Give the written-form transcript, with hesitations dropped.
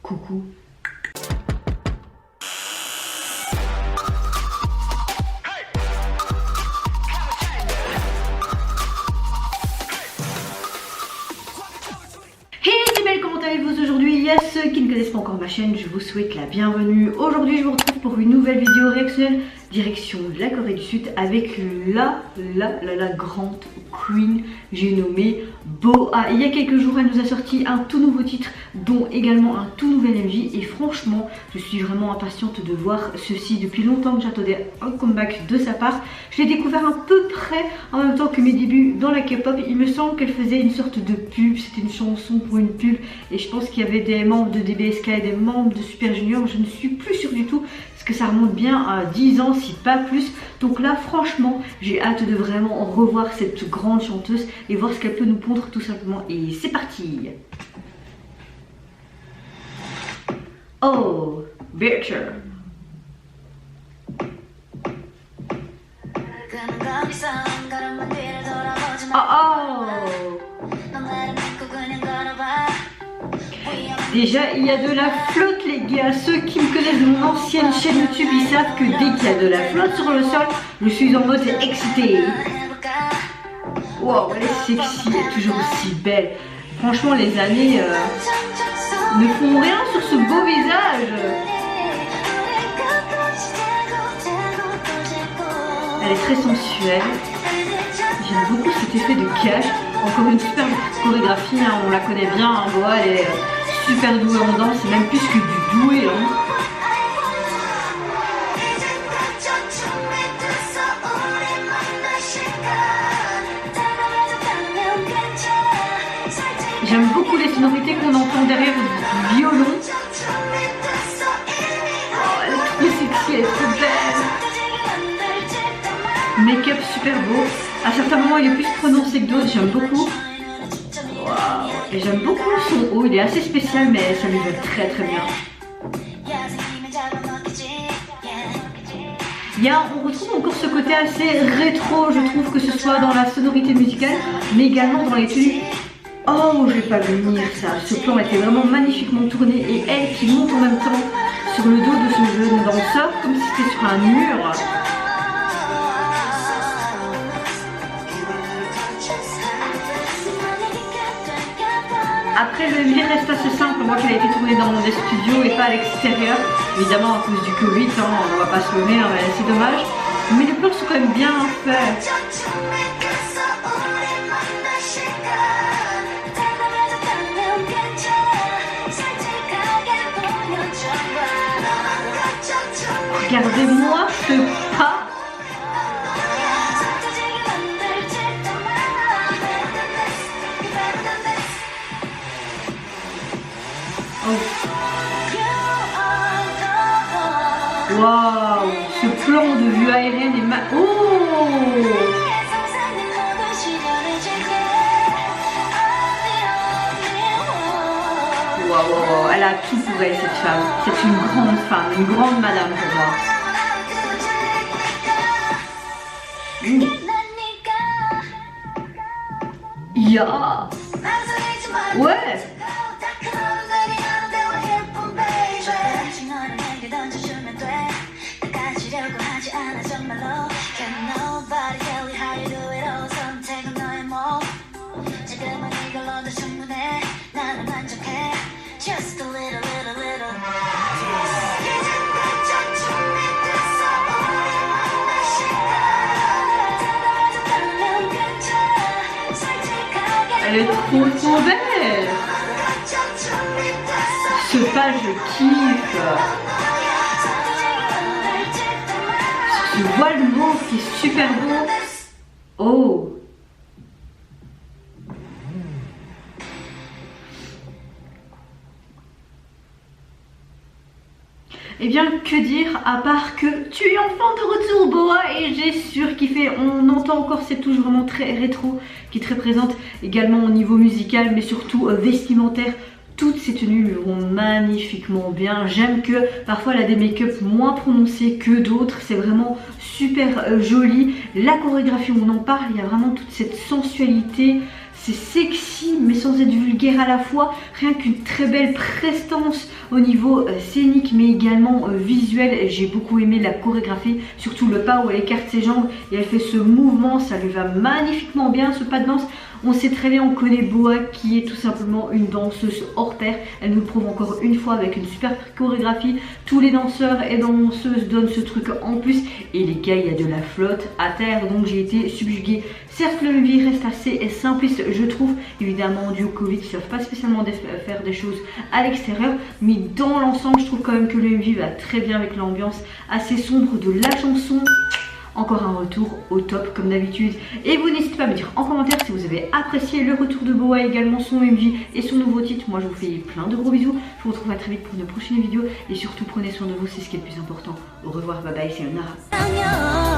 coucou. Comment allez-vous aujourd'hui? Il y a ceux qui ne connaissent pas encore ma chaîne, je vous souhaite la bienvenue. Aujourd'hui je vous retrouve pour une nouvelle vidéo réactionnelle direction la Corée du Sud avec la grande queen, j'ai nommé Boa. Il y a quelques jours elle nous a sorti un tout nouveau titre dont également un tout nouvel MV et franchement je suis vraiment impatiente de voir ceci. Depuis longtemps que j'attendais un comeback de sa part. Je l'ai découvert à peu près en même temps que mes débuts dans la K-pop. Il me semble qu'elle faisait une sorte de pub, c'était une chanson pour une pub et je pense qu'il y avait des membres de DBSK et des membres de Super Junior, je ne suis plus sûre du tout parce que ça remonte bien à 10 ans si pas plus. Donc là franchement j'ai hâte de vraiment revoir cette grande chanteuse et voir ce qu'elle peut nous pondre tout simplement. Et c'est parti. Oh, bitch. Oh. Déjà il y a de la flotte les gars, ceux qui me connaissent de mon ancienne chaîne YouTube ils savent que dès qu'il y a de la flotte sur le sol, je suis en mode excitée. Wow, elle est sexy, elle est toujours aussi belle. Franchement les années ne font rien sur ce beau visage. Elle est très sensuelle. J'aime beaucoup cet effet de cache. Encore une super chorégraphie, hein, on la connaît bien, hein, Boa, elle est super douée en danse, c'est même plus que du doué. Hein. J'aime beaucoup les sonorités qu'on entend derrière du violon. Oh, elle est trop sexy, elle est trop belle. Make-up super beau. À certains moments il est plus prononcé que d'autres, j'aime beaucoup. Wow. Et j'aime beaucoup son haut, il est assez spécial mais ça lui va très très bien. On retrouve encore ce côté assez rétro, je trouve, que ce soit dans la sonorité musicale mais également dans les tenues. Oh, je vais pas venir ça, ce plan était vraiment magnifiquement tourné et elle qui monte en même temps sur le dos de ce jeune danseur comme si c'était sur un mur. Après le MV reste assez simple, moi qu'elle a été tournée dans des studios et pas à l'extérieur, évidemment à cause du Covid, hein, on va pas se leurrer, hein, c'est dommage, mais les plans sont quand même bien faits. Regardez-moi ce pas. Waouh, ce plan de vue aérienne est oh. Waouh, elle a tout pour elle cette femme. C'est une grande femme, une grande madame pour moi. Yeah. Ouais. Elle est trop belle. Ce pas je kiffe. Ce voile mauve qui est super beau. Oh. Eh bien, que dire à part que tu es enfin de retour Boa et j'ai surkiffé. On entend encore cette touche vraiment très rétro qui est très présente également au niveau musical mais surtout vestimentaire. Toutes ces tenues lui vont magnifiquement bien. J'aime que parfois elle a des make-up moins prononcés que d'autres. C'est vraiment super joli. La chorégraphie, on en parle, il y a vraiment toute cette sensualité. c'est sexy mais sans être vulgaire à la fois. Rien qu'une très belle prestance au niveau scénique mais également visuel. J'ai beaucoup aimé la chorégraphie, surtout le pas où elle écarte ses jambes et elle fait ce mouvement, ça lui va magnifiquement bien ce pas de danse. On sait très bien, on connaît Boa qui est tout simplement une danseuse hors pair. Elle nous le prouve encore une fois avec une super chorégraphie. Tous les danseurs et danseuses donnent ce truc en plus. Et les gars, il y a de la flotte à terre, donc j'ai été subjuguée. Certes, le MV reste assez simpliste, je trouve. Évidemment, dû au Covid, ils ne savent pas spécialement faire des choses à l'extérieur. Mais dans l'ensemble, je trouve quand même que le MV va très bien avec l'ambiance assez sombre de la chanson. Encore un retour au top comme d'habitude. Et vous n'hésitez pas à me dire en commentaire si vous avez apprécié le retour de Boa, également son MV et son nouveau titre. Moi je vous fais plein de gros bisous. Je vous retrouve très vite pour une prochaine vidéo. Et surtout prenez soin de vous, c'est ce qui est le plus important. Au revoir, bye bye, c'est Nara.